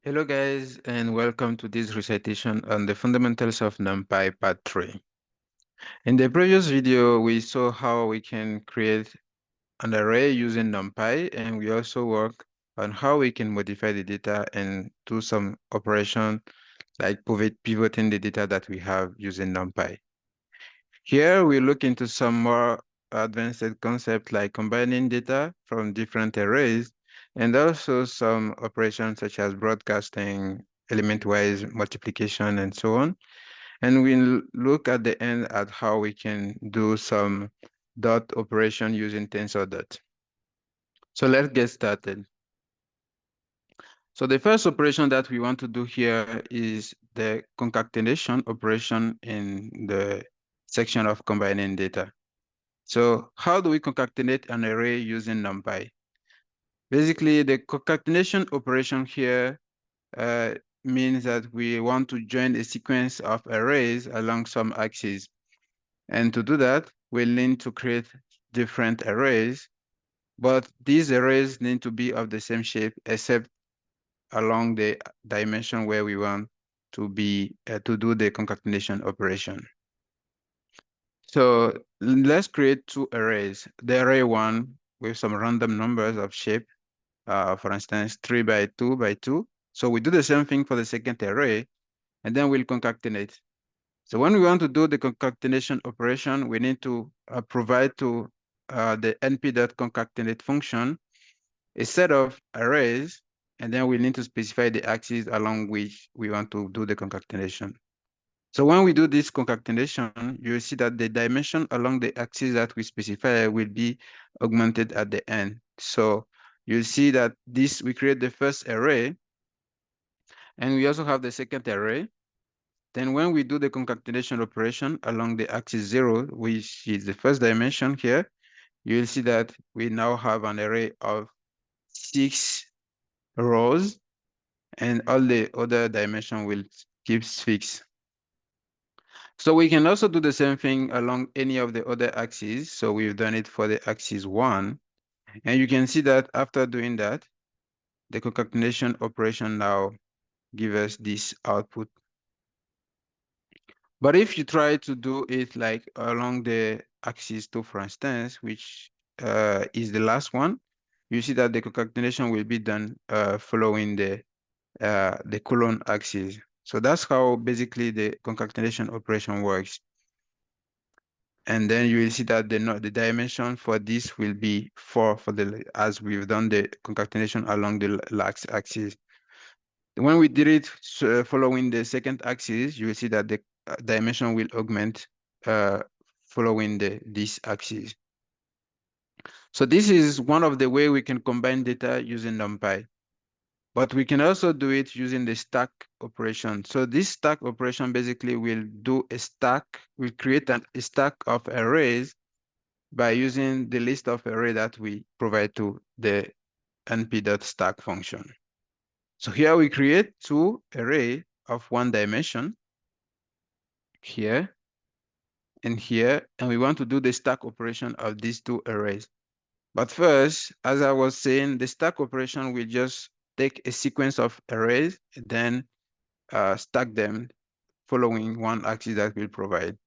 Hello guys, and welcome to this recitation on the fundamentals of Numpy part 3. In the previous video, we saw how we can create an array using Numpy, and we also work on how we can modify the data and do some operation like pivoting the data that we have using Numpy. Here we look into some more advanced concepts like combining data from different arrays and also some operations such as broadcasting, element-wise multiplication, and so on. And we'll look at the end at how we can do some dot operation using tensor dot. So let's get started. So the first operation that we want to do here is the concatenation operation in the section of combining data. So how do we concatenate an array using NumPy? Basically, the concatenation operation here uh, means that we want to join a sequence of arrays along some axes. And to do that, we'll need to create different arrays, but these arrays need to be of the same shape except along the dimension where we want to be to do the concatenation operation. So let's create two arrays. The array one with some random numbers of shape, for instance, 3 by 2 by 2. So we do the same thing for the second array, and then we'll concatenate. So when we want to do the concatenation operation, we need to provide to the np.concatenate function a set of arrays, and then we need to specify the axis along which we want to do the concatenation. So when we do this concatenation, you'll see that the dimension along the axis that we specify will be augmented at the end. So you'll see that we create the first array, and we also have the second array. Then when we do the concatenation operation along the axis 0, which is the first dimension here, you'll see that we now have an array of 6 rows, and all the other dimension will keep fixed. So we can also do the same thing along any of the other axes. So we've done it for the axis 1. And you can see that after doing that, the concatenation operation now gives us this output. But if you try to do it like along the axis 2, for instance, which is the last one, you see that the concatenation will be done following the colon axis. So that's how basically the concatenation operation works. And then you will see that the dimension for this will be 4 as we've done the concatenation along the last axis. When we did it following the second axis, you will see that the dimension will augment uh, following this axis. So this is one of the way we can combine data using NumPy. But we can also do it using the stack operation. So this stack operation basically will do a stack, will create a stack of arrays by using the list of array that we provide to the np.stack function. So here we create two array of one dimension here and here, and we want to do the stack operation of these two arrays. But first, as I was saying, the stack operation will just take a sequence of arrays and then stack them following one axis that we'll provide.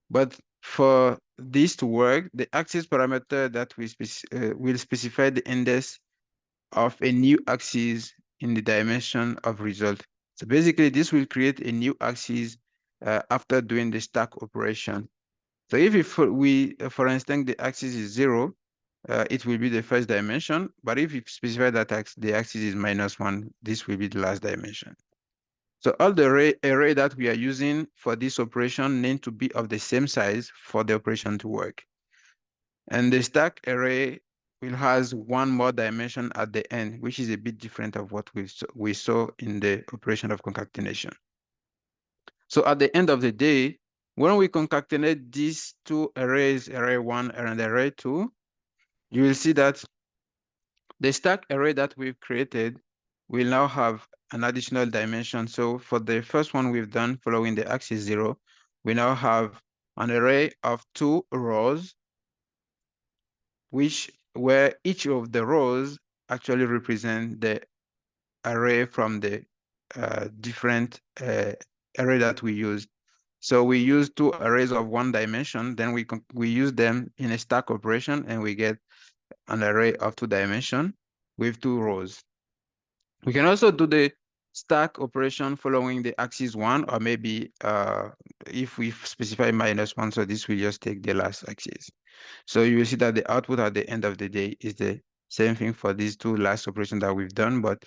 But for this to work, the axis parameter that we will specify the index of a new axis in the dimension of result. So basically, this will create a new axis after doing the stack operation. So if for instance, the axis is 0, it will be the first dimension. But if you specify that the axis is -1, this will be the last dimension. So all the array that we are using for this operation need to be of the same size for the operation to work. And the stack array will has one more dimension at the end, which is a bit different of what we saw in the operation of concatenation. So at the end of the day, when we concatenate these two arrays, array 1 and array 2, you will see that the stack array that we've created will now have an additional dimension. So for the first one we've done following the axis 0, we now have an array of 2 rows, where each of the rows actually represent the array from the different array that we use. So we use two arrays of one dimension, then we use them in a stack operation, and we get an array of two dimension with two rows. We can also do the stack operation following the axis one, or maybe if we specify -1, so this will just take the last axis. So you will see that the output at the end of the day is the same thing for these two last operations that we've done, but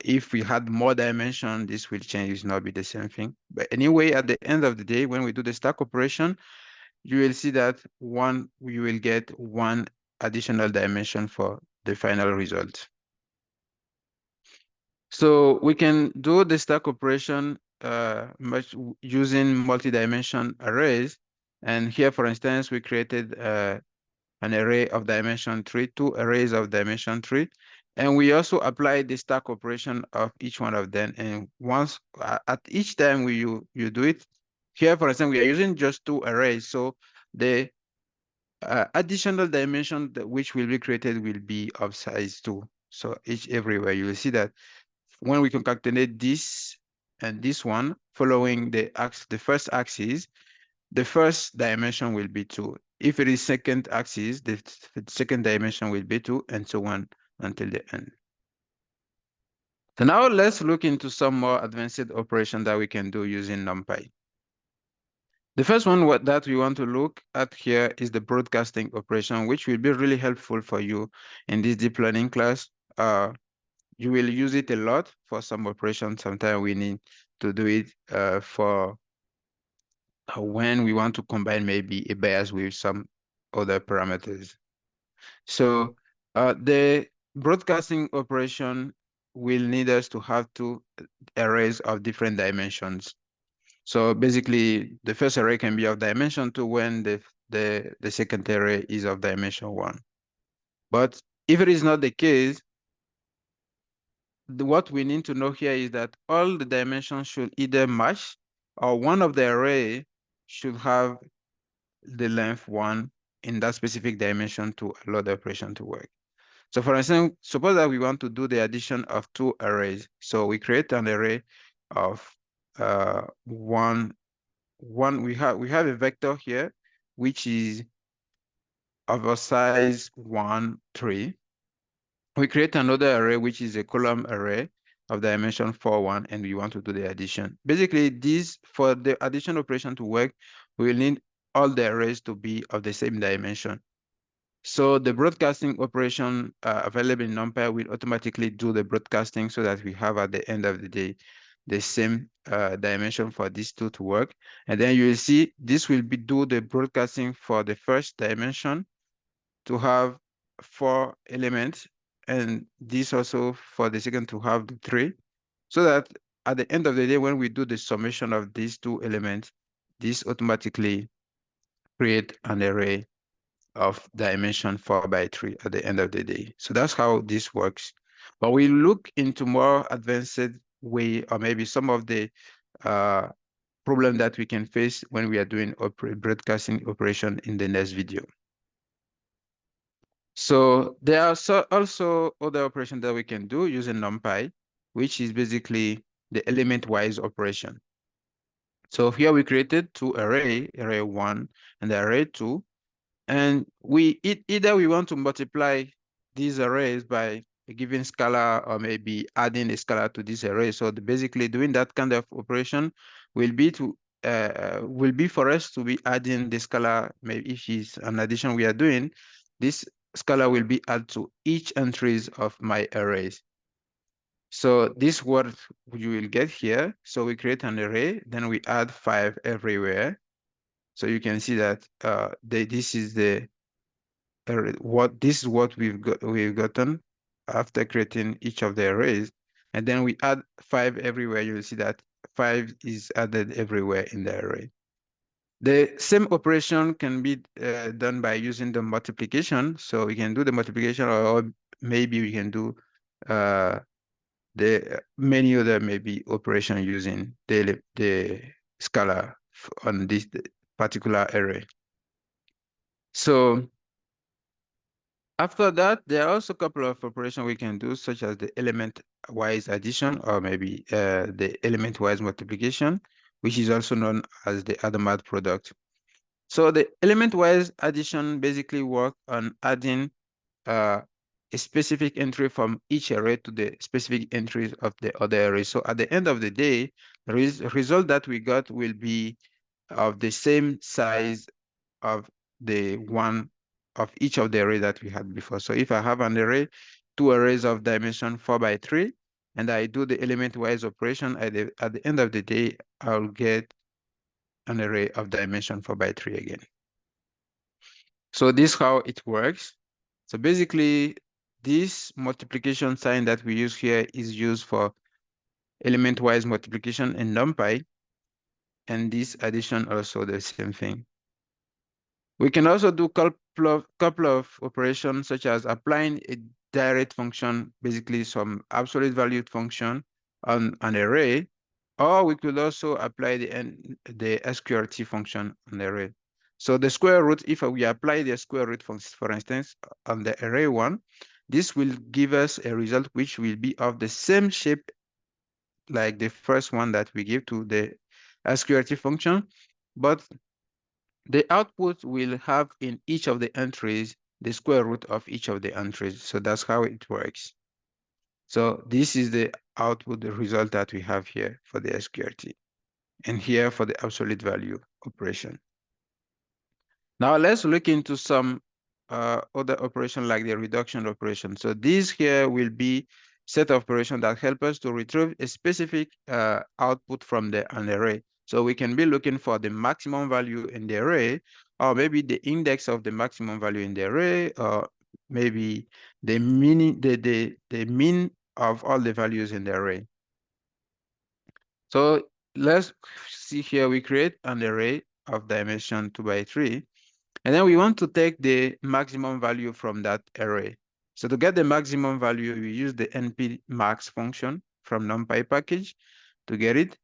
if we had more dimension, this will change, it will not be the same thing. But anyway, at the end of the day, when we do the stack operation, you will see that we will get one additional dimension for the final result. So we can do the stack operation using multi-dimension arrays. And here, for instance, we created an array of dimension 3, two arrays of dimension 3. And we also apply the stack operation of each one of them. And once at each time you do it, here, for instance, we are using just two arrays. So the additional dimension which will be created will be of size 2. So everywhere you will see that when we concatenate this and this one following the first axis, the first dimension will be 2. If it is second axis, the second dimension will be 2, and so on until the end. So now let's look into some more advanced operation that we can do using Numpy. The first one that we want to look at here is the broadcasting operation, which will be really helpful for you in this deep learning class. You will use it a lot for some operations. Sometimes we need to do it for when we want to combine maybe a bias with some other parameters. So the broadcasting operation will need us to have two arrays of different dimensions. So basically, the first array can be of dimension 2 when the second array is of dimension 1. But if it is not the case, what we need to know here is that all the dimensions should either match, or one of the array should have the length 1 in that specific dimension to allow the operation to work. So for instance, suppose that we want to do the addition of two arrays. So we create an array of one. We have a vector here, which is of a size 1, 3. We create another array, which is a column array of dimension 4, 1, and we want to do the addition. Basically, for the addition operation to work, we will need all the arrays to be of the same dimension. So the broadcasting operation available in Numpy will automatically do the broadcasting so that we have at the end of the day the same dimension for these two to work. And then you will see this will do the broadcasting for the first dimension to have 4 elements, and this also for the second to have the 3, so that at the end of the day, when we do the summation of these two elements, this automatically create an array of dimension 4 by 3 at the end of the day. So that's how this works. But we look into more advanced way, or maybe some of the problem that we can face when we are doing broadcasting operation in the next video. So there are also other operations that we can do using NumPy, which is basically the element-wise operation. So here we created two array 1 and array 2. And either we want to multiply these arrays by a given scalar, or maybe adding a scalar to this array. So basically doing that kind of operation will be for us to be adding the scalar. Maybe if it's an addition we are doing, this scalar will be added to each entries of my arrays. So this what you will get here. So we create an array, then we add 5 everywhere. So you can see that this is what we've gotten after creating each of the arrays, and then we add 5 everywhere. You'll see that 5 is added everywhere in the array. The same operation can be done by using the multiplication. So we can do the multiplication, or maybe we can do the many other maybe operation using the scalar on this particular array. So After that, there are also a couple of operations we can do, such as the element-wise addition or maybe the element-wise multiplication, which is also known as the Hadamard product. So the element-wise addition basically work on adding a specific entry from each array to the specific entries of the other array. So at the end of the day, the result that we got will be of the same size of the one of each of the array that we had before. So if I have an array, two arrays of dimension 4 by 3, and I do the element-wise operation, at the end of the day, I'll get an array of dimension 4 by 3 again. So this is how it works. So basically, this multiplication sign that we use here is used for element-wise multiplication in Numpy, and this addition also the same thing. We can also do couple of operations such as applying a direct function, basically some absolute valued function on an array, or we could also apply the SQRT function on the array. So the square root, if we apply the square root function, for instance, on the array one, this will give us a result which will be of the same shape like the first one that we give to the SQRT function, but the output will have in each of the entries the square root of each of the entries. So that's how it works. So this is the output, the result that we have here for the SQRT, and here for the absolute value operation. Now let's look into some other operation like the reduction operation. So these here will be set of operations that help us to retrieve a specific output from an array. So we can be looking for the maximum value in the array, or maybe the index of the maximum value in the array, or maybe the mean of all the values in the array. So let's see here, we create an array of dimension 2 by 3. And then we want to take the maximum value from that array. So to get the maximum value, we use the npmax function from Numpy package to get it.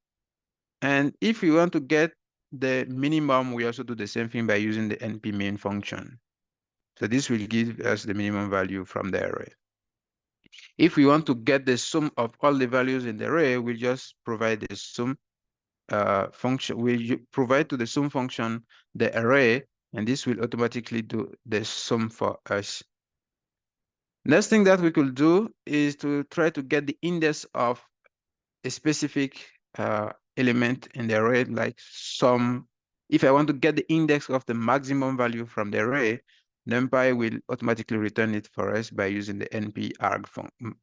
And if we want to get the minimum, we also do the same thing by using the npmin function. So this will give us the minimum value from the array. If we want to get the sum of all the values in the array, we just provide the sum function. We provide to the sum function the array, and this will automatically do the sum for us. Next thing that we could do is to try to get the index of a specific element in the array, like some. If I want to get the index of the maximum value from the array, NumPy will automatically return it for us by using the np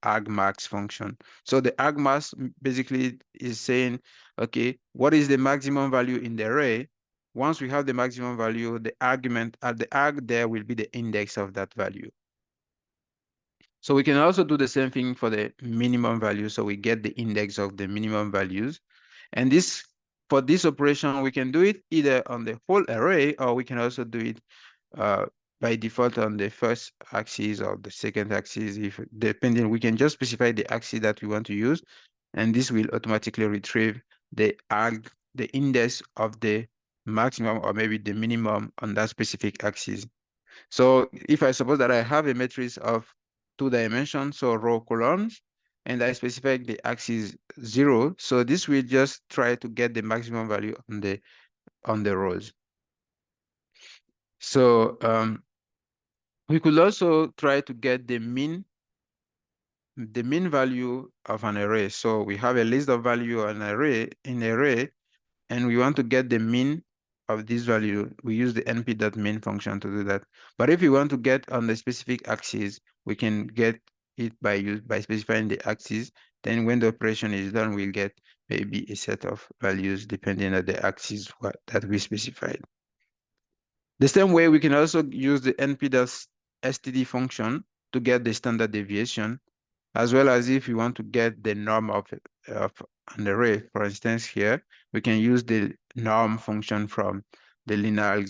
argmax function. So the argmax basically is saying, okay, what is the maximum value in the array? Once we have the maximum value, the argument at the arg there will be the index of that value. So we can also do the same thing for the minimum value. So we get the index of the minimum values. And this, for this operation, we can do it either on the whole array, or we can also do it by default on the first axis or the second axis. If depending, we can just specify the axis that we want to use, and this will automatically retrieve the index of the maximum or maybe the minimum on that specific axis. So if I suppose that I have a matrix of 2 dimensions, so row columns, and I specify the axis 0, so this will just try to get the maximum value on the rows. So we could also try to get the mean value of an array. So we have a list of value on an array, and we want to get the mean of this value. We use the np.min function to do that. But if we want to get on the specific axis, we can get it by specifying the axis. Then when the operation is done, we'll get maybe a set of values depending on the axis that we specified. The same way, we can also use the np.std function to get the standard deviation, as well as if you want to get the norm of an array. For instance, here, we can use the norm function from the linear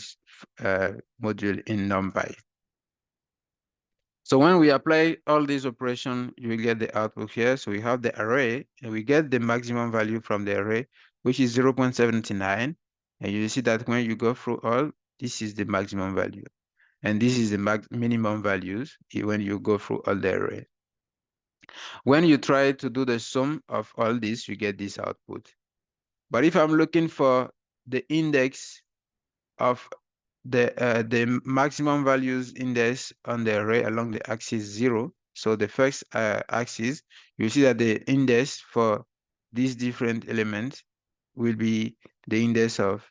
module in Numpy. So when we apply all these operations, you will get the output here. So we have the array, and we get the maximum value from the array, which is 0.79. And you see that when you go through all, this is the maximum value. And this is the minimum values when you go through all the array. When you try to do the sum of all this, you get this output. But if I'm looking for the index of the maximum values index on the array along the axis 0, so the first axis, you see that the index for these different elements will be the index of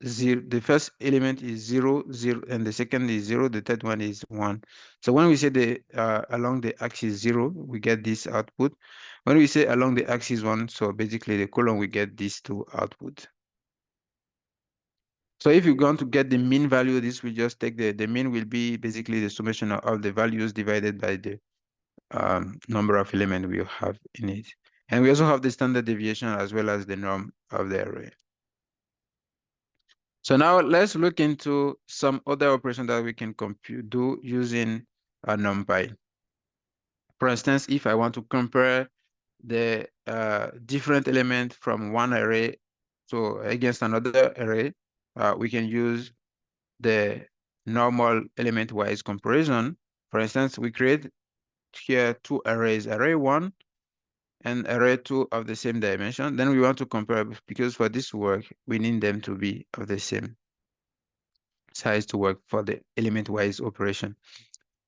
0. The first element is 0, 0, and the second is 0, the third one is 1. So when we say the along the axis 0, we get this output. When we say along the axis 1, so basically the column, we get these two outputs. So if you're going to get the mean value, this will just take the mean will be basically the summation of all the values divided by the number of elements we have in it. And we also have the standard deviation as well as the norm of the array. So now let's look into some other operation that we can do using a Numpy. For instance, if I want to compare the different element from one array to against another array, we can use the normal element-wise comparison. For instance, we create here two arrays, array 1 and array 2 of the same dimension. Then we want to compare, because for this work, we need them to be of the same size to work for the element-wise operation.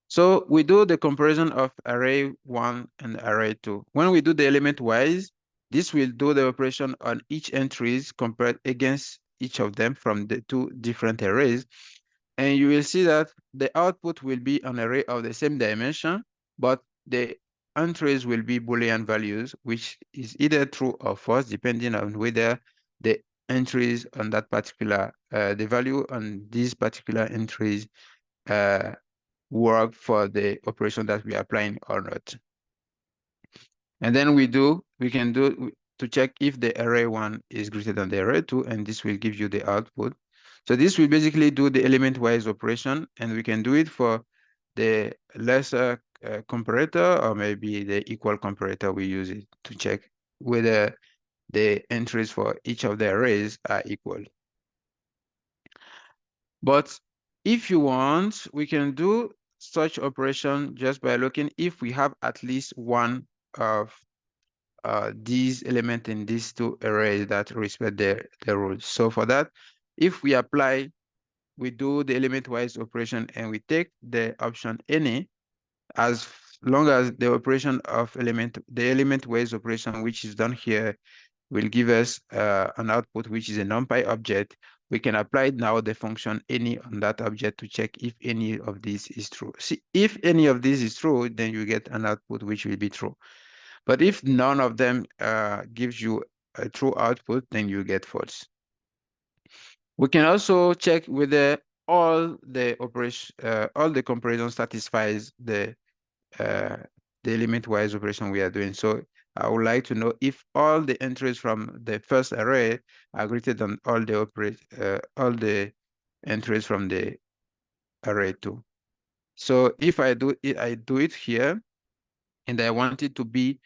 So we do the comparison of array 1 and array 2. When we do the element-wise, this will do the operation on each entries compared against each of them from the two different arrays. And you will see that the output will be an array of the same dimension, but the entries will be Boolean values, which is either true or false, depending on whether the entries on that particular, the value on these particular entries work for the operation that we are applying or not. And then we can do to check if the array 1 is greater than the array 2, and this will give you the output. So this will basically do the element-wise operation, and we can do it for the lesser comparator or maybe the equal comparator. We use it to check whether the entries for each of the arrays are equal. But if you want, we can do such operation just by looking if we have at least one of these elements in these two arrays that respect the rules. So for that, if we apply, we do the element-wise operation and we take the option any, as long as the operation of the element-wise operation, which is done here, will give us an output, which is a NumPy object. We can apply now the function any on that object to check if any of these is true. See, if any of these is true, then you get an output which will be true. But if none of them gives you a true output, then you get false. We can also check whether all the comparison satisfies uh, the element-wise operation we are doing. So I would like to know if all the entries from the first array are greater than all the entries from the array 2. So if I do it here, and I want it to be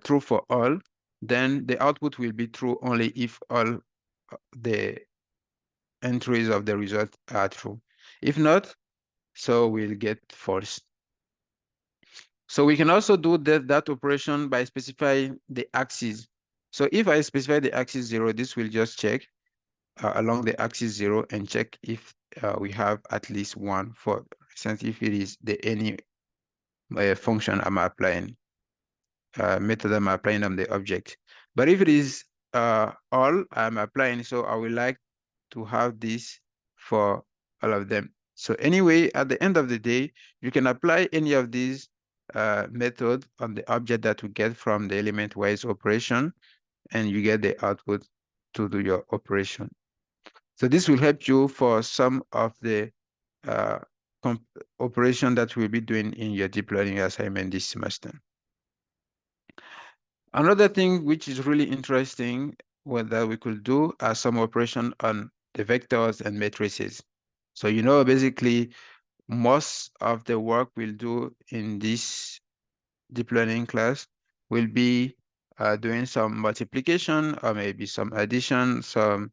true for all, then the output will be true only if all the entries of the result are true. If not, so we'll get false. So we can also do that operation by specifying the axis. So if I specify the axis 0, this will just check along the axis 0 and check if we have at least one, for instance, if it is the any function I'm applying. Method I'm applying on the object. But if it is all I'm applying, so I would like to have this for all of them. So anyway, at the end of the day, you can apply any of these method on the object that we get from the element-wise operation, and you get the output to do your operation. So this will help you for some of the uh, operation that we'll be doing in your deep learning assignment this semester. Another thing which is really interesting that we could do are some operation on the vectors and matrices. So basically most of the work we'll do in this deep learning class will be doing some multiplication or maybe some addition, some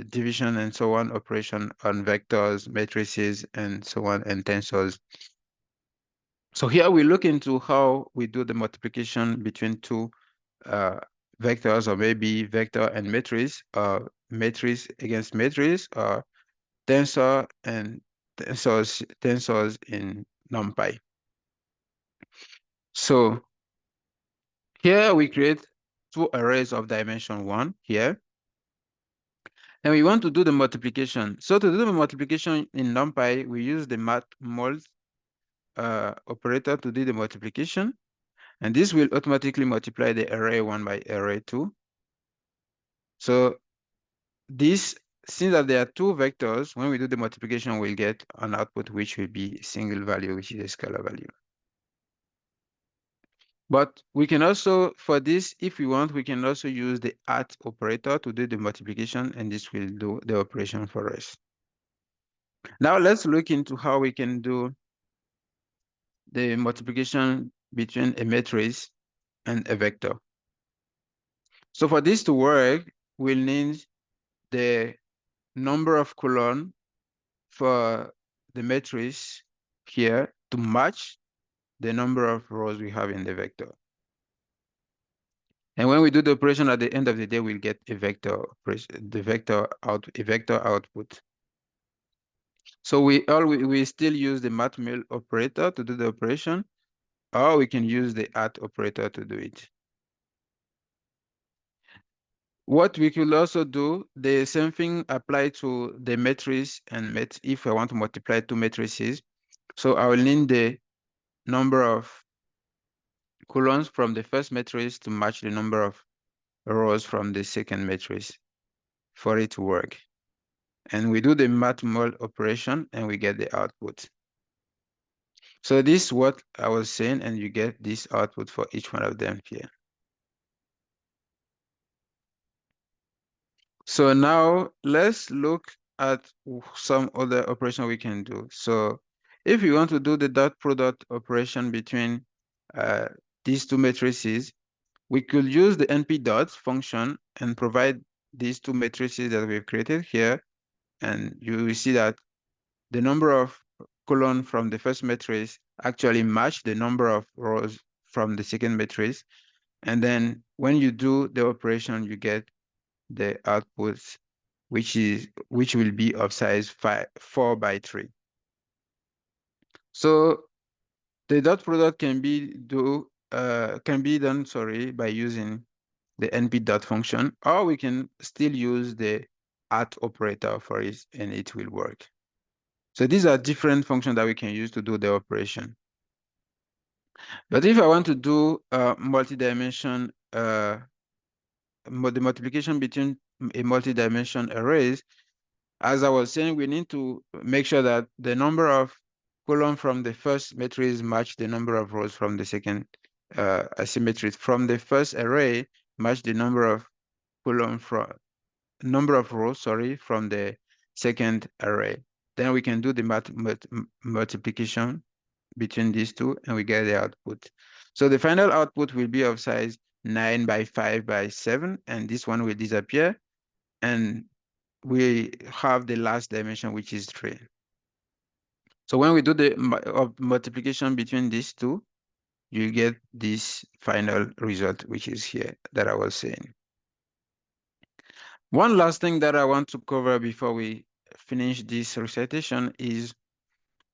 division and so on operation on vectors, matrices, and so on, and tensors. So here we look into how we do the multiplication between two vectors, or maybe vector and matrix, or matrix against matrix, or tensor and tensors in Numpy. So here we create two arrays of dimension 1 here, and we want to do the multiplication. So to do the multiplication in Numpy, we use the mat_mul operator to do the multiplication, and this will automatically multiply the array 1 by array 2. So this, since that there are two vectors, when we do the multiplication, we'll get an output which will be a single value, which is a scalar value. But we can also, for this, if we want, we can also use the @ operator to do the multiplication, and this will do the operation for us. Now let's look into how we can do the multiplication between a matrix and a vector. So for this to work, we'll need the number of column for the matrix here to match the number of rows we have in the vector. And when we do the operation at the end of the day, we'll get a vector operation, a vector output. So we still use the mat_mul operator to do the operation, or we can use the @ operator to do it. What we could also do, the same thing apply to the matrix and if I want to multiply two matrices. So I will need the number of columns from the first matrix to match the number of rows from the second matrix for it to work. And we do the mat_mul operation and we get the output. So this is what I was saying, and you get this output for each one of them here. So now let's look at some other operation we can do. So if you want to do the dot product operation between these two matrices, we could use the np_dot function and provide these two matrices that we've created here. And you will see that the number of columns from the first matrix actually match the number of rows from the second matrix. And then when you do the operation, you get the output, which will be of size 4 by 3. So the dot product can be done, by using the np_dot function, or we can still use the @ operator for it, and it will work. So these are different functions that we can use to do the operation. But if I want to do multi-dimension, the multiplication between a multi-dimension arrays, as I was saying, we need to make sure that the number of columns from the first matrix match the number of rows from the second asymmetry. From the first array match the number of rows, from the second array. Then we can do the multiplication between these two, and we get the output. So the final output will be of size 9 by 5 by 7, and this one will disappear, and we have the last dimension, which is 3. So when we do the multiplication between these two, you get this final result, which is here that I was saying. One last thing that I want to cover before we finish this recitation is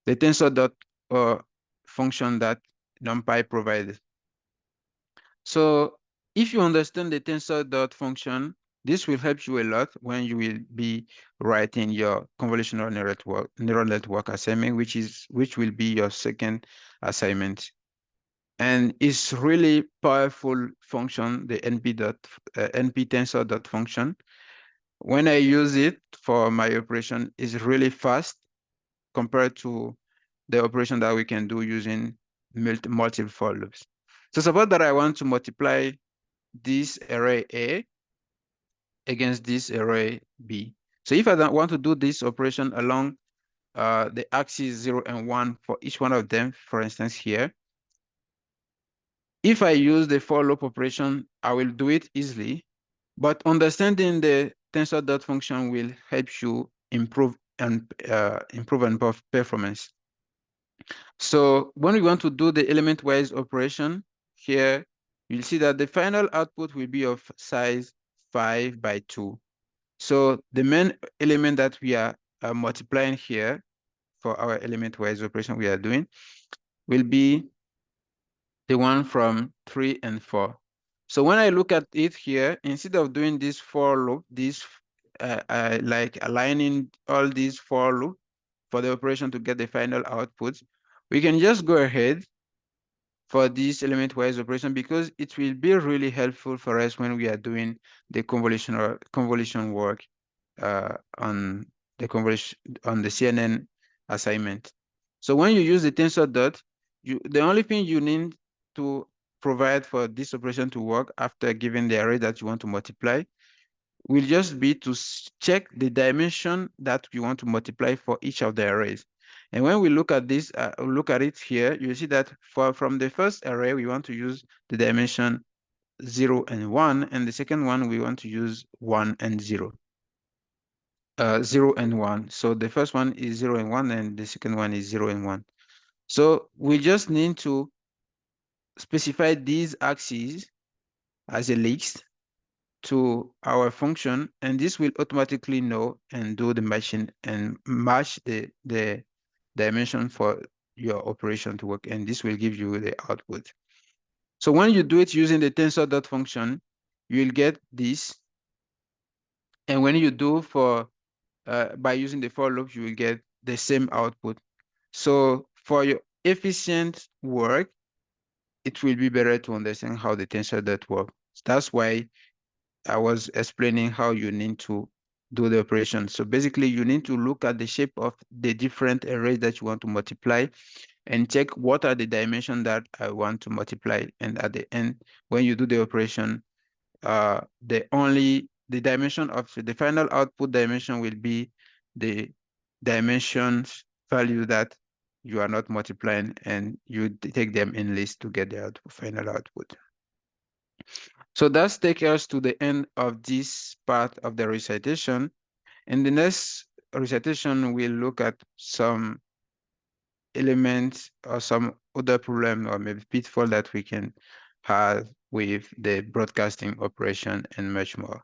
the tensor_dot function that Numpy provided. So if you understand the tensor_dot function, this will help you a lot when you will be writing your convolutional neural network assignment, which will be your second assignment. And it's really powerful function, the np tensor_dot function. When I use it for my operation, it's really fast compared to the operation that we can do using multiple for loops. So suppose that I want to multiply this array A against this array B. So if I don't want to do this operation along the axis 0 and 1 for each one of them, for instance here, if I use the for loop operation, I will do it easily. But understanding the tensor dot function will help you improve and performance. So when we want to do the element-wise operation here, you'll see that the final output will be of size 5 by 2. So the main element that we are multiplying here for our element-wise operation we are doing will be the one from 3 and 4. So when I look at it here, instead of doing this for loop, this like aligning all these for loop for the operation to get the final output, we can just go ahead for this element-wise operation because it will be really helpful for us when we are doing the convolution work on the CNN assignment. So when you use the tensor dot, the only thing you need to provide for this operation to work after giving the array that you want to multiply will just be to check the dimension that you want to multiply for each of the arrays. And when we look at this, look at it here, you see that from the first array, we want to use the dimension 0 and 1, and the second one, we want to use 1 and 0. 0 and 1. So the first one is 0 and 1, and the second one is 0 and 1. So we just need to specify these axes as a list to our function, and this will automatically know and do the matching and match the dimension for your operation to work, and this will give you the output. So when you do it using the tensor dot function, you will get this, and when you do for by using the for loop, you will get the same output. So for your efficient work, it will be better to understand how the tensor dot works. That's why I was explaining how you need to do the operation. So basically, you need to look at the shape of the different arrays that you want to multiply and check what are the dimensions that I want to multiply. And at the end, when you do the operation, the dimension of the final output dimension will be the dimensions value that you are not multiplying, and you take them in list to get the final output. So that's take us to the end of this part of the recitation. In the next recitation, we'll look at some elements or some other problem or maybe pitfall that we can have with the broadcasting operation and much more.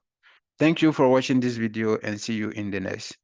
Thank you for watching this video and see you in the next.